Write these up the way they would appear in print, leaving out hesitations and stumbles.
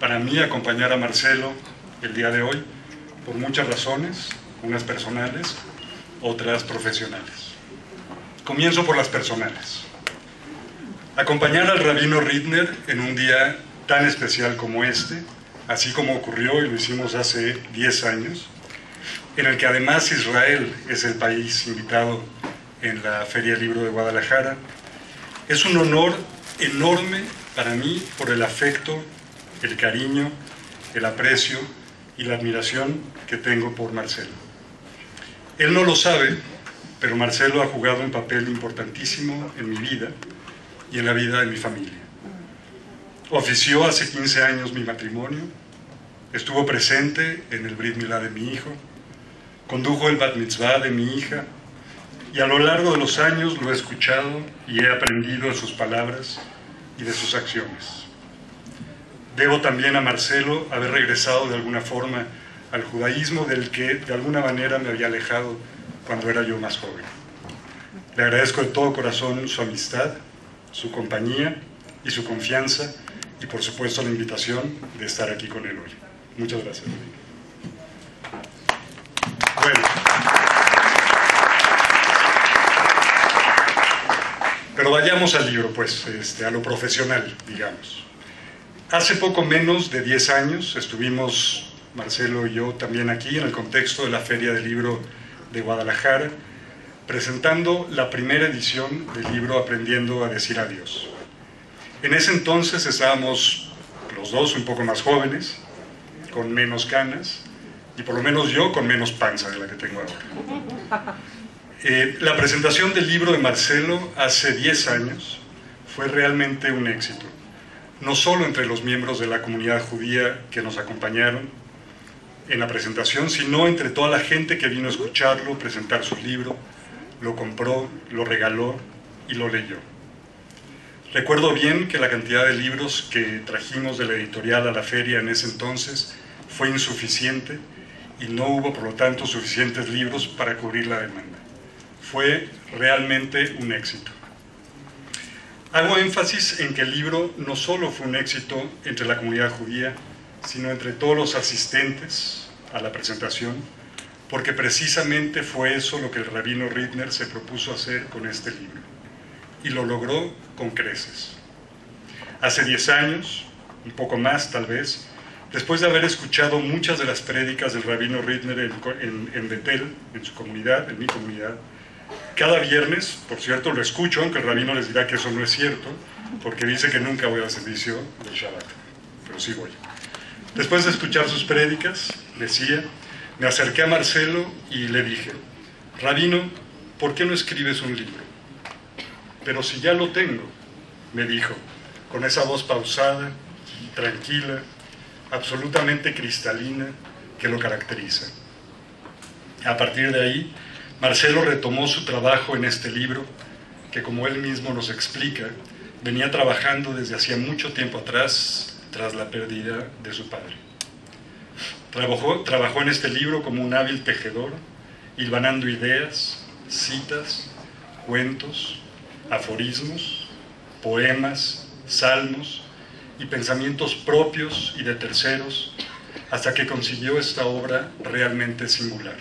para mí acompañar a Marcelo el día de hoy por muchas razones, unas personales, otras profesionales. Comienzo por las personales. Acompañar al rabino Ridner en un día tan especial como este, así como ocurrió y lo hicimos hace 10 años, en el que además Israel es el país invitado en la Feria del Libro de Guadalajara, es un honor enorme para mí por el afecto, el cariño, el aprecio y la admiración que tengo por Marcelo. Él no lo sabe, pero Marcelo ha jugado un papel importantísimo en mi vida y en la vida de mi familia. Ofició hace 15 años mi matrimonio, estuvo presente en el Brit Milá de mi hijo, condujo el Bat Mitzvah de mi hija, y a lo largo de los años lo he escuchado y he aprendido de sus palabras y de sus acciones. Debo también a Marcelo haber regresado de alguna forma al judaísmo del que de alguna manera me había alejado cuando era yo más joven. Le agradezco de todo corazón su amistad, su compañía y su confianza, y por supuesto la invitación de estar aquí con él hoy. Muchas gracias. Bueno, pero vayamos al libro, pues, a lo profesional, digamos. Hace poco menos de 10 años estuvimos, Marcelo y yo, también aquí en el contexto de la Feria del Libro de Guadalajara, presentando la primera edición del libro Aprendiendo a decir adiós. En ese entonces estábamos los dos un poco más jóvenes, con menos canas, y por lo menos yo con menos panza de la que tengo ahora. La presentación del libro de Marcelo hace 10 años fue realmente un éxito, no solo entre los miembros de la comunidad judía que nos acompañaron en la presentación, sino entre toda la gente que vino a escucharlo, presentar su libro, lo compró, lo regaló y lo leyó. Recuerdo bien que la cantidad de libros que trajimos de la editorial a la feria en ese entonces fue insuficiente y no hubo, por lo tanto, suficientes libros para cubrir la demanda. Fue realmente un éxito. Hago énfasis en que el libro no solo fue un éxito entre la comunidad judía, sino entre todos los asistentes a la presentación, porque precisamente fue eso lo que el rabino Ridner se propuso hacer con este libro, y lo logró con creces. Hace 10 años, un poco más tal vez, después de haber escuchado muchas de las prédicas del rabino Ridner en Betel, en su comunidad, en mi comunidad, cada viernes, por cierto, lo escucho, aunque el rabino les dirá que eso no es cierto, porque dice que nunca voy al servicio del Shabbat, pero sí voy. Después de escuchar sus prédicas, decía, me acerqué a Marcelo y le dije, rabino, ¿por qué no escribes un libro? Pero si ya lo tengo, me dijo, con esa voz pausada, tranquila, absolutamente cristalina que lo caracteriza. A partir de ahí, Marcelo retomó su trabajo en este libro, que como él mismo nos explica, venía trabajando desde hacía mucho tiempo atrás, tras la pérdida de su padre. Trabajó en este libro como un hábil tejedor, hilvanando ideas, citas, cuentos, aforismos, poemas, salmos y pensamientos propios y de terceros, hasta que consiguió esta obra realmente singular.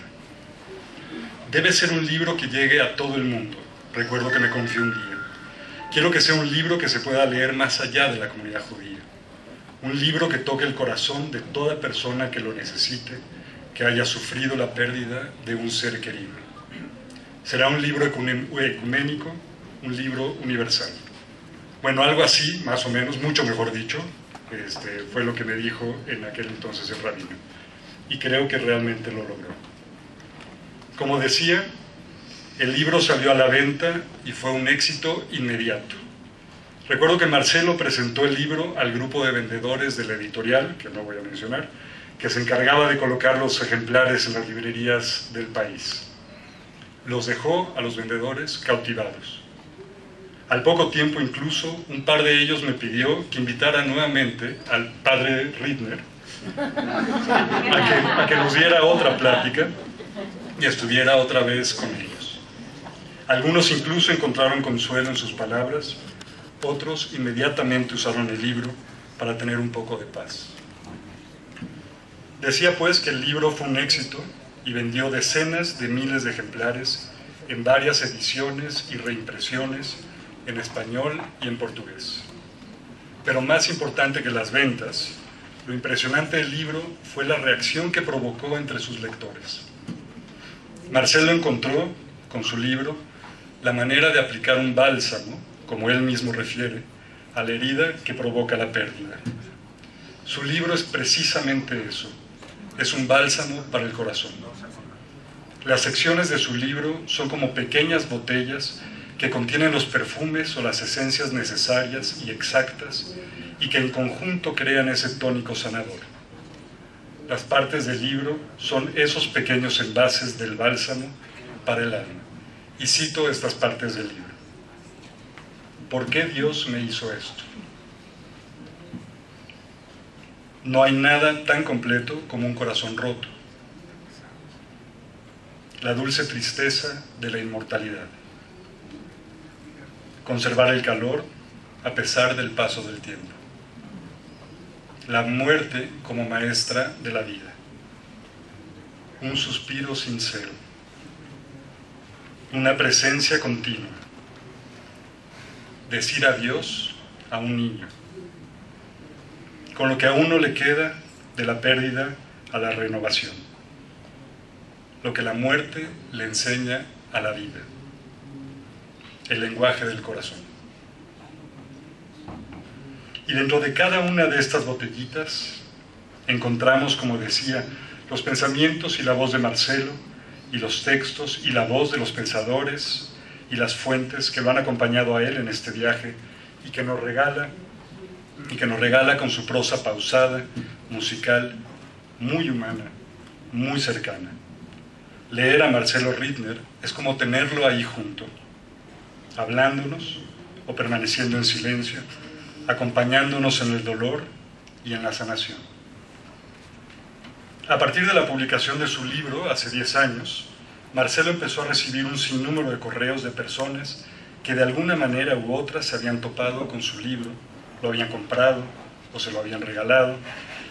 Debe ser un libro que llegue a todo el mundo, recuerdo que me confió un día. Quiero que sea un libro que se pueda leer más allá de la comunidad judía. Un libro que toque el corazón de toda persona que lo necesite, que haya sufrido la pérdida de un ser querido. Será un libro ecuménico, un libro universal. Bueno, algo así, más o menos, mucho mejor dicho, fue lo que me dijo en aquel entonces el rabino. Y creo que realmente lo logró. Como decía, el libro salió a la venta y fue un éxito inmediato. Recuerdo que Marcelo presentó el libro al grupo de vendedores de la editorial, que no voy a mencionar, que se encargaba de colocar los ejemplares en las librerías del país. Los dejó a los vendedores cautivados. Al poco tiempo incluso, un par de ellos me pidió que invitara nuevamente al padre Ridner a que nos diera otra plática y estuviera otra vez con ellos. Algunos incluso encontraron consuelo en sus palabras, otros inmediatamente usaron el libro para tener un poco de paz. Decía pues que el libro fue un éxito y vendió decenas de miles de ejemplares en varias ediciones y reimpresiones en español y en portugués. Pero más importante que las ventas, lo impresionante del libro fue la reacción que provocó entre sus lectores. Marcelo encontró, con su libro, la manera de aplicar un bálsamo, como él mismo refiere, a la herida que provoca la pérdida. Su libro es precisamente eso, es un bálsamo para el corazón. Las secciones de su libro son como pequeñas botellas que contienen los perfumes o las esencias necesarias y exactas y que en conjunto crean ese tónico sanador. Las partes del libro son esos pequeños envases del bálsamo para el alma. Y cito estas partes del libro. ¿Por qué Dios me hizo esto? No hay nada tan completo como un corazón roto. La dulce tristeza de la inmortalidad. Conservar el calor a pesar del paso del tiempo. La muerte como maestra de la vida. Un suspiro sincero. Una presencia continua. Decir adiós a un niño. Con lo que a uno le queda de la pérdida a la renovación. Lo que la muerte le enseña a la vida. El lenguaje del corazón. Y dentro de cada una de estas botellitas encontramos, como decía, los pensamientos y la voz de Marcelo, y los textos y la voz de los pensadores y las fuentes que lo han acompañado a él en este viaje y que nos regala con su prosa pausada, musical, muy humana, muy cercana. Leer a Marcelo Rittner es como tenerlo ahí junto, hablándonos o permaneciendo en silencio, acompañándonos en el dolor y en la sanación. A partir de la publicación de su libro, hace 10 años, Marcelo empezó a recibir un sinnúmero de correos de personas que de alguna manera u otra se habían topado con su libro, lo habían comprado o se lo habían regalado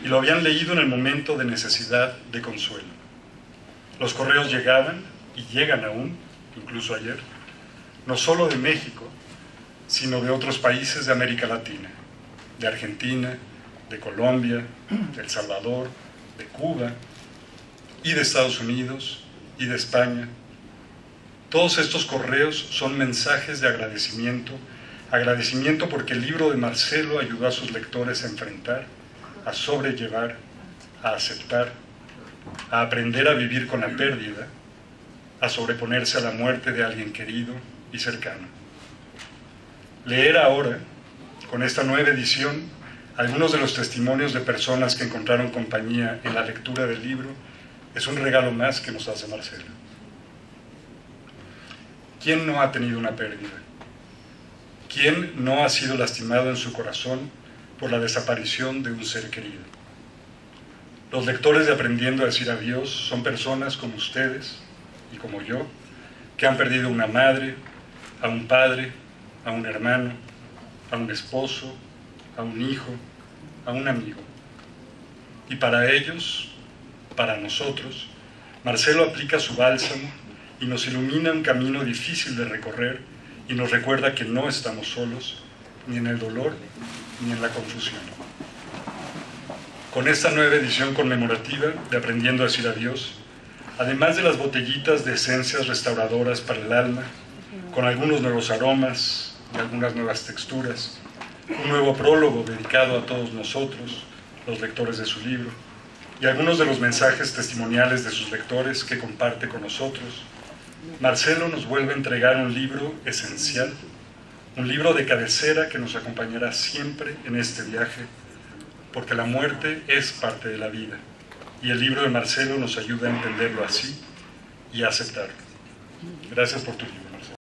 y lo habían leído en el momento de necesidad de consuelo. Los correos llegaban, y llegan aún, incluso ayer, no solo de México, sino de otros países de América Latina, de Argentina, de Colombia, de El Salvador, de Cuba, y de Estados Unidos, y de España. Todos estos correos son mensajes de agradecimiento porque el libro de Marcelo ayudó a sus lectores a enfrentar, a sobrellevar, a aceptar, a aprender a vivir con la pérdida, a sobreponerse a la muerte de alguien querido y cercano. Leer ahora, con esta nueva edición, algunos de los testimonios de personas que encontraron compañía en la lectura del libro es un regalo más que nos hace Marcelo. ¿Quién no ha tenido una pérdida? ¿Quién no ha sido lastimado en su corazón por la desaparición de un ser querido? Los lectores de Aprendiendo a Decir Adiós son personas como ustedes y como yo, que han perdido una madre, a un padre, a un hermano, a un esposo, a un hijo, a un amigo. Y para ellos, para nosotros, Marcelo aplica su bálsamo y nos ilumina un camino difícil de recorrer y nos recuerda que no estamos solos, ni en el dolor, ni en la confusión. Con esta nueva edición conmemorativa de Aprendiendo a Decir Adiós, además de las botellitas de esencias restauradoras para el alma, con algunos nuevos aromas y algunas nuevas texturas, un nuevo prólogo dedicado a todos nosotros, los lectores de su libro, y algunos de los mensajes testimoniales de sus lectores que comparte con nosotros, Marcelo nos vuelve a entregar un libro esencial, un libro de cabecera que nos acompañará siempre en este viaje, porque la muerte es parte de la vida, y el libro de Marcelo nos ayuda a entenderlo así y a aceptarlo. Gracias por tu tiempo.